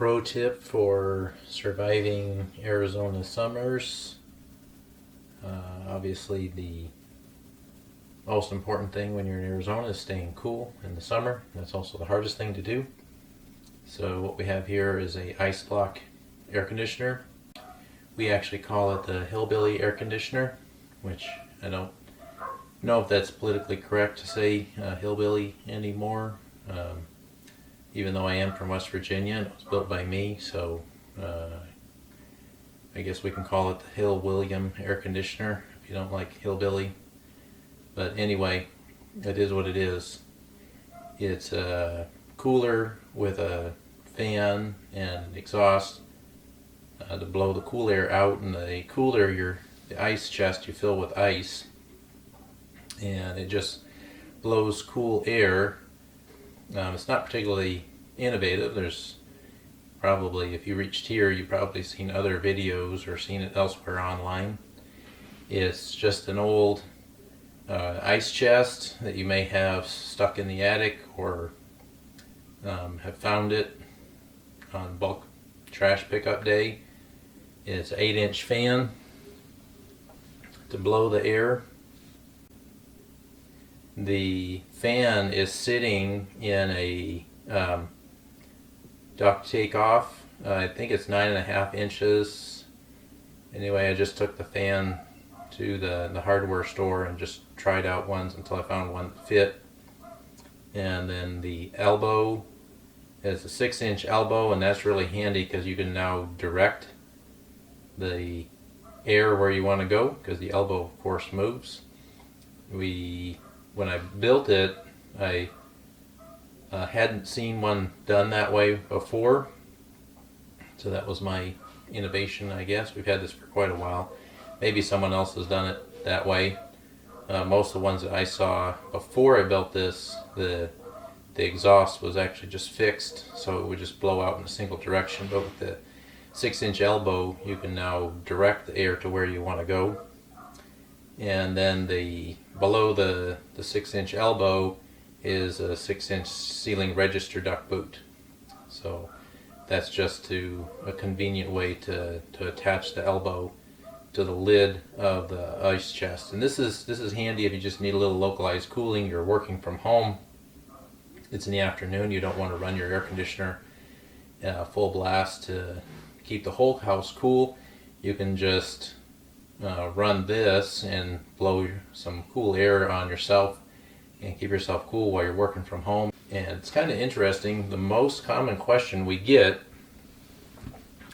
pro tip for surviving Arizona summers. Obviously, the most important thing when you're in Arizona is staying cool in the summer. That's also the hardest thing to do. So what we have here is a ice block air conditioner. We actually call it the hillbilly air conditioner, which I don't know if that's politically correct to say hillbilly anymore. Even though I am from West Virginia, and it was built by me, so I guess we can call it the Hill William air conditioner if you don't like hillbilly. But anyway, it is what it is. It's a cooler with a fan and exhaust to blow the cool air out, and the cooler, the ice chest you fill with ice, and it just blows cool air. It's not particularly innovative. There's probably, if you reached here, you've probably seen other videos or seen it elsewhere online. It's just an old ice chest that you may have stuck in the attic or have found it on bulk trash pickup day. It's an 8-inch fan to blow the air. The fan is sitting in a duct takeoff. I think it's 9.5 inches. Anyway, I just took the fan to the hardware store and just tried out ones until I found one that fit. And then the elbow is a 6-inch elbow, and that's really handy because you can now direct the air where you want to go, because the elbow of course moves. When I built it, I hadn't seen one done that way before, so that was my innovation, I guess. We've had this for quite a while. Maybe someone else has done it that way. Most of the ones that I saw before I built this, the exhaust was actually just fixed, so it would just blow out in a single direction. But with the 6-inch elbow, you can now direct the air to where you want to go. And then below the 6-inch elbow is a 6-inch ceiling register duct boot. So that's just a convenient way to attach the elbow to the lid of the ice chest. And this is handy if you just need a little localized cooling. You're working from home. It's in the afternoon. You don't want to run your air conditioner full blast to keep the whole house cool. You can just run this and blow some cool air on yourself and keep yourself cool while you're working from home. And it's kind of interesting. The most common question we get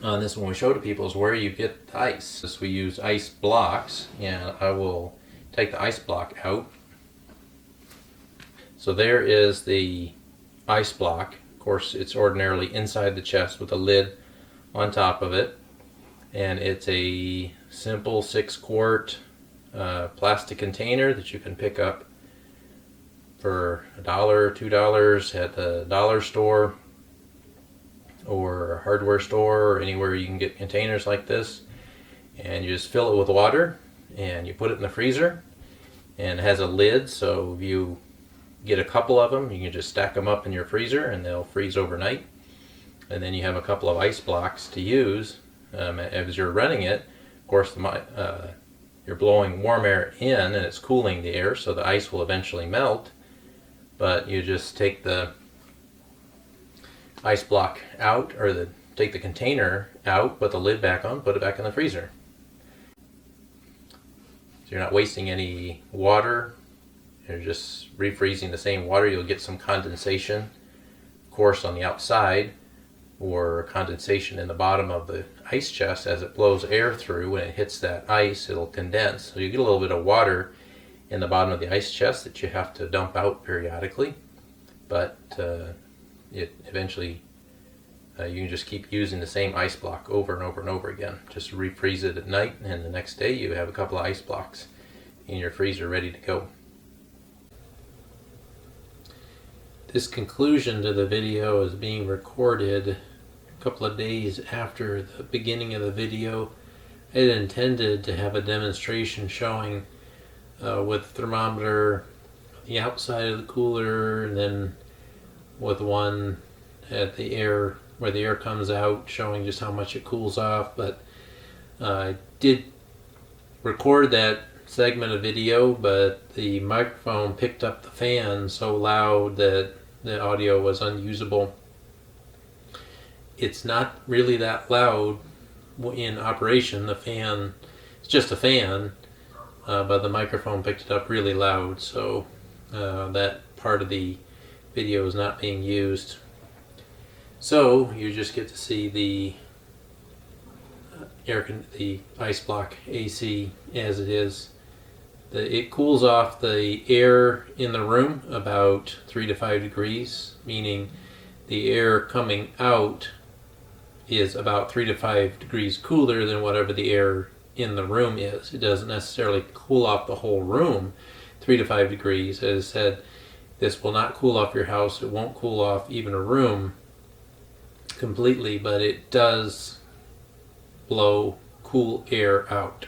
on this when we show to people is where you get the ice. So we use ice blocks, and I will take the ice block out. So there is the ice block. Of course, it's ordinarily inside the chest with a lid on top of it, and it's a simple 6-quart plastic container that you can pick up for $1 or $2 at the dollar store or a hardware store or anywhere you can get containers like this. And you just fill it with water and you put it in the freezer, and it has a lid, so if you get a couple of them, you can just stack them up in your freezer and they'll freeze overnight. And then you have a couple of ice blocks to use as you're running it. Of course, you're blowing warm air in and it's cooling the air, so the ice will eventually melt. But you just take the ice block out, or take the container out, put the lid back on, put it back in the freezer. So you're not wasting any water. You're just refreezing the same water. You'll get some condensation, of course, on the outside, or condensation in the bottom of the ice chest. As it blows air through, when it hits that ice, it'll condense. So you get a little bit of water in the bottom of the ice chest that you have to dump out periodically. But it eventually, you can just keep using the same ice block over and over and over again. Just refreeze it at night, and the next day you have a couple of ice blocks in your freezer ready to go. This conclusion to the video is being recorded a couple of days after the beginning of the video. I had intended to have a demonstration showing with the thermometer the outside of the cooler, and then with one at the air where the air comes out, showing just how much it cools off. But I did record that segment of video, but the microphone picked up the fan so loud that the audio was unusable. It's not really that loud in operation. The fan, it's just a fan, but the microphone picked it up really loud, so that part of the video is not being used. So you just get to see the the ice block AC as it is. It cools off the air in the room about 3 to 5 degrees, meaning the air coming out is about 3 to 5 degrees cooler than whatever the air in the room is. It doesn't necessarily cool off the whole room 3 to 5 degrees. As I said, this will not cool off your house. It won't cool off even a room completely, but it does blow cool air out.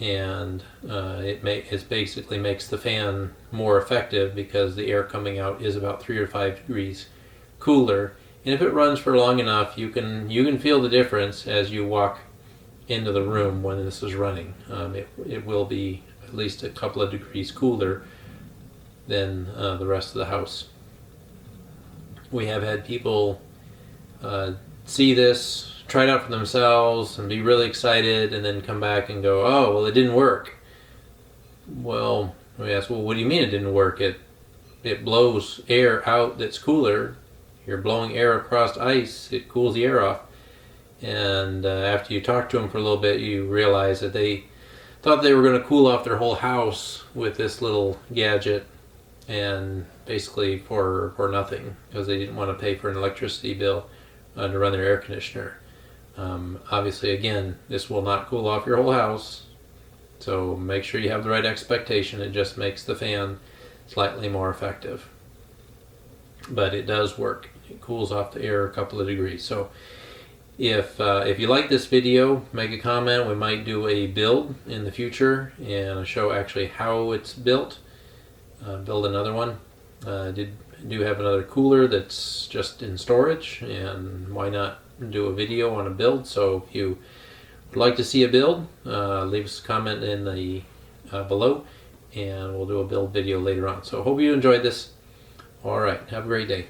And it basically makes the fan more effective because the air coming out is about 3 or 5 degrees cooler. And if it runs for long enough, you can feel the difference as you walk into the room when this is running. It will be at least a couple of degrees cooler than the rest of the house. We have had people see this, try it out for themselves, and be really excited, and then come back and go, "Oh, well, it didn't work." Well, we ask, "Well, what do you mean it didn't work?" It blows air out that's cooler. You're blowing air across ice, it cools the air off. And after you talk to them for a little bit, you realize that they thought they were going to cool off their whole house with this little gadget, and basically for nothing, because they didn't want to pay for an electricity bill to run their air conditioner. Obviously, again, this will not cool off your whole house, so make sure you have the right expectation. It just makes the fan slightly more effective. But it does work. It cools off the air a couple of degrees. So if you like this video, make a comment. We might do a build in the future and show actually how it's built. Build another one. Do have another cooler that's just in storage, and why not do a video on a build? So if you would like to see a build, leave us a comment in the below, and we'll do a build video later on. So hope you enjoyed this. All right, have a great day.